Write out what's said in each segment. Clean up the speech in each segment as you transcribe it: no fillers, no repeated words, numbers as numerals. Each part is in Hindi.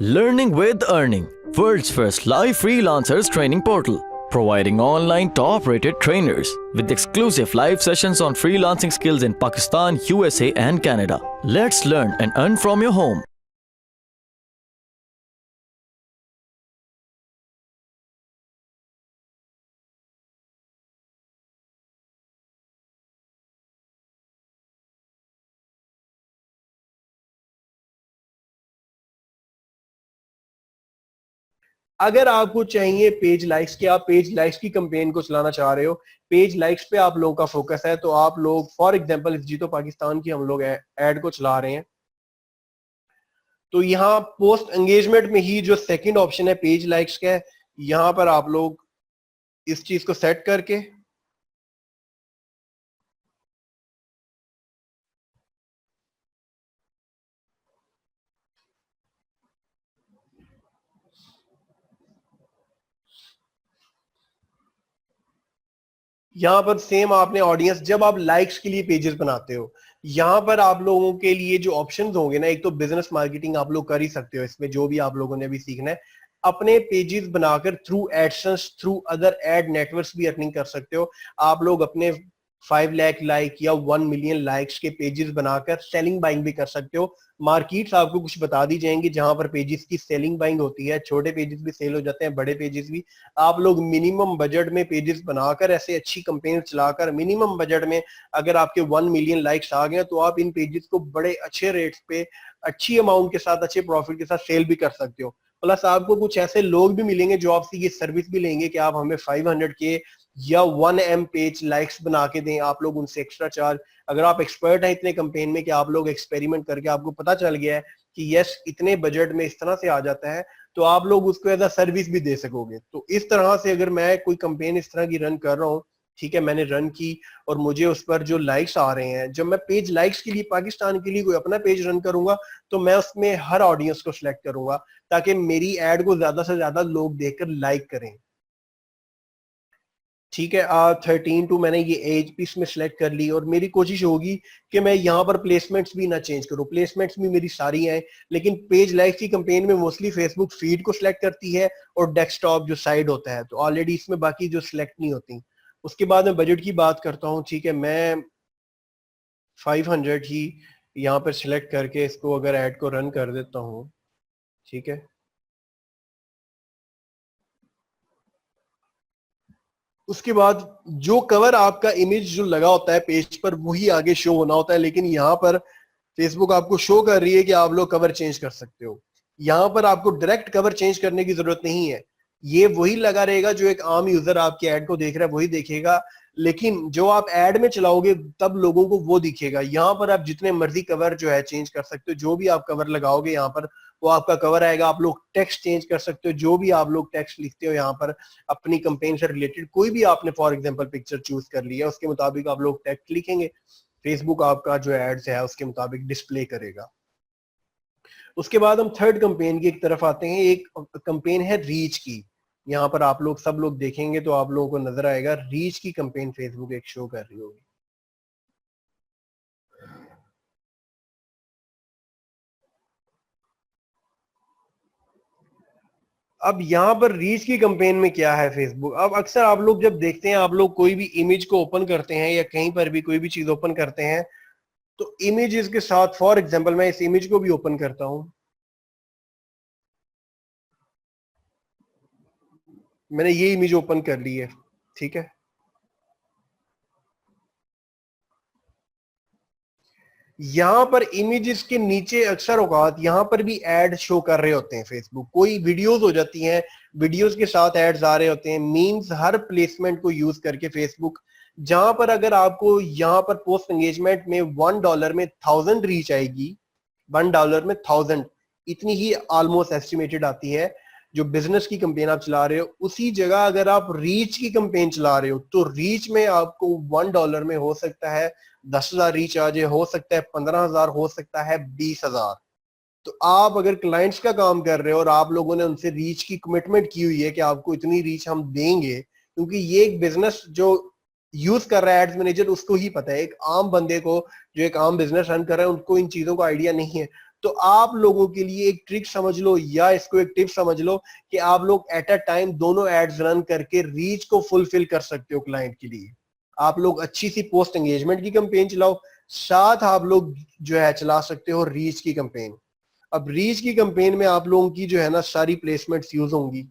Learning with Earning, world's first live freelancers training portal, providing online top-rated trainers with exclusive live sessions on freelancing skills in Pakistan, USA and Canada. Let's learn and earn from your home. अगर आपको चाहिए पेज लाइक्स कि आप पेज लाइक्स की कंपेन को चलाना चाह रहे हो, पेज लाइक्स पे आप लोगों का फोकस है, तो आप लोग फॉर एग्जांपल इस जीतो पाकिस्तान की हम लोग ऐड को चला रहे हैं, तो यहाँ पोस्ट एंगेजमेंट में ही जो सेकंड ऑप्शन है पेज लाइक्स का है, यहाँ पर आप लोग इस चीज को सेट करके यहाँ पर सेम आपने ऑडियंस, जब आप लाइक्स के लिए पेजेस बनाते हो, यहाँ पर आप लोगों के लिए जो ऑप्शंस होंगे ना, एक तो बिजनेस मार्केटिंग आप लोग कर ही सकते हो, इसमें जो भी आप लोगों ने अभी सीखना है, अपने पेजेस बनाकर through AdSense, through other ad networks भी अर्निंग कर सकते हो। आप लोग अपने 5 लाख लाइक या 1 मिलियन लाइक्स के पेजेस बनाकर सेलिंग बाइंग भी कर सकते हो। मार्केट्स आपको कुछ बता दी जाएंगी जहां पर पेजेस की सेलिंग बाइंग होती है, छोटे पेजेस भी सेल हो जाते हैं, बड़े पेजेस भी। आप लोग मिनिमम बजट में पेजेस बनाकर ऐसे अच्छी कंपेन चलाकर मिनिमम बजट में अगर आपके 1 मिलियन लाइक्स आ गए तो आप इन पेजेस को बड़े अच्छे रेट्स पे, अच्छी अमाउंट के साथ, अच्छे प्रॉफिट के साथ सेल भी कर सकते हो। प्लस आपको कुछ ऐसे लोग भी मिलेंगे जो आपसे ये सर्विस भी लेंगे कि आप हमें 500 के या 1M पेज लाइक्स बना के दें, आप लोग उनसे एक्स्ट्रा चार्ज। अगर आप एक्सपर्ट हैं इतने कंपेन में कि आप लोग एक्सपेरिमेंट करके आपको पता चल गया है कि यस इतने बजट में इस तरह से आ जाता है, तो आप लोग उसको एज अ सर्विस भी दे सकोगे। तो इस तरह से अगर मैं कोई कंपेन इस तरह की रन कर रहा हूँ, ठीक है, मैंने रन की और मुझे उस पर जो लाइक्स आ रहे हैं, जब मैं पेज लाइक्स के लिए पाकिस्तान के लिए कोई अपना पेज रन करूंगा तो मैं उसमें हर ऑडियंस को सिलेक्ट करूंगा ताकि मेरी एड को ज्यादा से ज्यादा लोग देखकर लाइक करें। ठीक है, 13 टू मैंने ये एज भी इसमें सेलेक्ट कर ली और मेरी कोशिश होगी कि मैं यहाँ पर प्लेसमेंट्स भी ना चेंज करूँ। प्लेसमेंट्स भी मेरी सारी हैं, लेकिन पेज लाइक की कंपेन में मोस्टली फेसबुक फीड को सिलेक्ट करती है और डेस्कटॉप जो साइड होता है, तो ऑलरेडी इसमें बाकी जो सिलेक्ट नहीं होती। उसके बाद मैं बजट की बात करता हूँ। ठीक है, मैं 500 ही यहाँ पर सिलेक्ट करके इसको अगर ऐड को रन कर देता हूँ, ठीक है, उसके बाद जो कवर आपका इमेज जो लगा होता है पेज पर वही आगे शो होना होता है, लेकिन यहाँ पर फेसबुक आपको शो कर रही है कि आप लोग कवर चेंज कर सकते हो। यहाँ पर आपको डायरेक्ट कवर चेंज करने की जरूरत नहीं है, ये वही लगा रहेगा जो एक आम यूजर आपकी एड को देख रहा है वही देखेगा, लेकिन जो आप एड में चलाओगे तब लोगों को वो दिखेगा। यहाँ पर आप जितने मर्जी कवर जो है चेंज कर सकते हो, जो भी आप कवर लगाओगे यहाँ पर वो आपका कवर आएगा। आप लोग टेक्स्ट चेंज कर सकते हो, जो भी आप लोग टेक्स्ट लिखते हो यहाँ पर अपनी कंपेन से रिलेटेड, कोई भी आपने फॉर एग्जांपल पिक्चर चूज कर लिया उसके मुताबिक आप लोग टेक्स्ट लिखेंगे, फेसबुक आपका जो एड्स है उसके मुताबिक डिस्प्ले करेगा। उसके बाद हम थर्ड कंपेन की एक तरफ आते हैं। एक कंपेन है रीच की, यहाँ पर आप लोग सब लोग देखेंगे तो आप लोगों को नजर आएगा रीच की कंपेन फेसबुक एक शो कर रही होगी। अब यहाँ पर रीच की कंपेन में क्या है फेसबुक, अब अक्सर आप लोग जब देखते हैं, आप लोग कोई भी इमेज को ओपन करते हैं या कहीं पर भी कोई भी चीज ओपन करते हैं, तो इमेजेस के साथ फॉर एग्जांपल मैं इस इमेज को भी ओपन करता हूं, मैंने ये इमेज ओपन कर ली है, ठीक है, यहाँ पर इमेजेस के नीचे अक्सर औकात यहाँ पर भी एड शो कर रहे होते हैं फेसबुक, कोई वीडियोस हो जाती हैं, वीडियोस के साथ एड्स आ रहे होते हैं, मीम्स, हर प्लेसमेंट को यूज करके फेसबुक, जहां पर अगर आपको यहाँ पर पोस्ट एंगेजमेंट में $1 में 1000 रीच आएगी, $1 में 1000, इतनी ही ऑलमोस्ट एस्टिमेटेड आती है जो बिजनेस की कंपेन आप चला रहे हो। उसी जगह अगर आप रीच की कंपेन चला रहे हो तो रीच में आपको $1 में हो सकता है 10,000 रीच आ जाए, हो सकता है 15,000, हो सकता है 20,000। तो आप अगर क्लाइंट्स का काम कर रहे हो और आप लोगों ने उनसे रीच की कमिटमेंट की हुई है कि आपको इतनी रीच हम देंगे, क्योंकि ये एक बिजनेस जो यूज कर रहा है एड्स मैनेजर उसको ही पता है, एक आम बंदे को जो एक आम बिजनेस रन कर रहा है उनको इन चीजों का आइडिया नहीं है। तो आप लोगों के लिए एक ट्रिक समझ लो या इसको एक टिप समझ लो कि आप लोग एट अ टाइम दोनों एड्स रन करके रीच को फुलफिल कर सकते हो क्लाइंट के लिए। आप लोग अच्छी सी पोस्ट एंगेजमेंट की कैंपेन चलाओ, साथ आप लोग जो है चला सकते हो रीच की कैंपेन। अब रीच की कैंपेन में आप लोगों की जो है ना सारी प्लेसमेंट्स यूज होंगी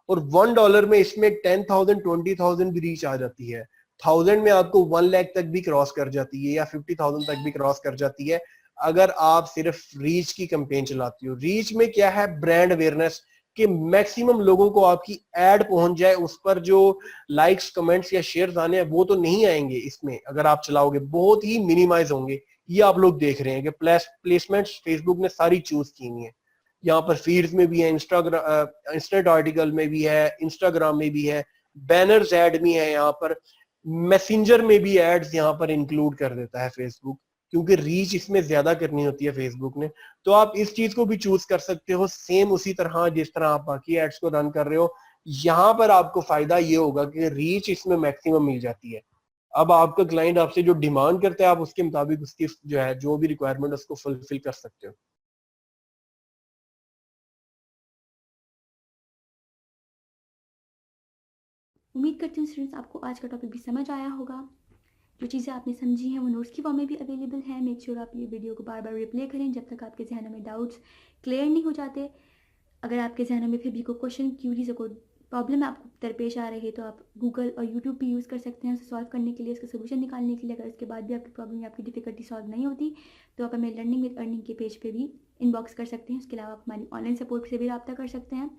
और $1 में इसमें 10,000 20,000 भी रीच आ जाती है। 1000 में आपको 1 लाख तक भी क्रॉस कर जाती है या 50,000 तक भी क्रॉस कर जाती है अगर आप सिर्फ रीच की कैंपेन चलाती हो। रीच में क्या है, ब्रांड अवेयरनेस, कि मैक्सिमम लोगों को आपकी एड पहुंच जाए, उस पर जो लाइक्स कमेंट्स या शेयर्स आने हैं वो तो नहीं आएंगे इसमें, अगर आप चलाओगे बहुत ही मिनिमाइज होंगे। ये आप लोग देख रहे हैं कि प्लेसमेंट्स फेसबुक ने सारी चूज की हुई है। यहाँ पर फीड्स में भी है, इंस्टेंट आर्टिकल में भी है, इंस्टाग्राम में भी है, बैनर्स ऐड भी है, यहाँ पर मैसेंजर में भी एड्स यहाँ पर इंक्लूड कर देता है फेसबुक, क्योंकि रीच इसमें ज्यादा करनी होती है फेसबुक ने। तो आप इस चीज को भी चूज कर सकते हो सेम उसी तरह जिस तरह आप बाकी एड्स को रन कर रहे हो। यहाँ पर आपको फायदा ये होगा कि रीच इसमें मैक्सिमम मिल जाती है। अब आपका क्लाइंट आपसे जो डिमांड करता है आप उसके मुताबिक उसकी जो है जो भी रिक्वायरमेंट उसको फुलफिल कर सकते हो। उम्मीद करती हूँ स्टूडेंट्स आपको आज का टॉपिक भी समझ आया होगा। जो चीज़ें आपने समझी हैं वो नोट्स की फॉर्म में भी अवेलेबल है। मेक श्योर आप ये वीडियो को बार बार रिप्ले करें जब तक आपके जहनों में डाउट्स क्लियर नहीं हो जाते। अगर आपके जहनों में फिर भी कोई क्वेश्चन, क्यूरीज, कोई प्रॉब्लम आपको दरपेश आ रही है तो आप गूगल और यूट्यूब भी यूज़ कर सकते हैं उसे सॉल्व करने के लिए, उसका सोल्यूशन निकालने के लिए। अगर उसके बाद भी आपकी प्रॉब्लम या आपकी डिफिकल्टी सॉल्व नहीं होती तो आप हमें लर्निंग विद अर्निंग के पेज पे भी इनबॉक्स कर सकते हैं। उसके अलावा आप हमारी ऑनलाइन सपोर्ट से भी रब्ता कर सकते हैं।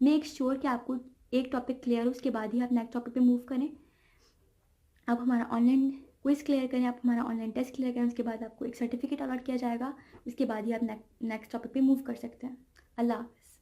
मेक श्योर कि आपको एक टॉपिक क्लियर हो, उसके बाद ही आप नेक्स्ट टॉपिक पे मूव करें। आप हमारा ऑनलाइन क्विज क्लियर करें, आप हमारा ऑनलाइन टेस्ट क्लियर करें, उसके बाद आपको एक सर्टिफिकेट अलॉट किया जाएगा। उसके बाद ही आप नेक्स्ट टॉपिक पे मूव कर सकते हैं। अल्लाह हाफ़िज़।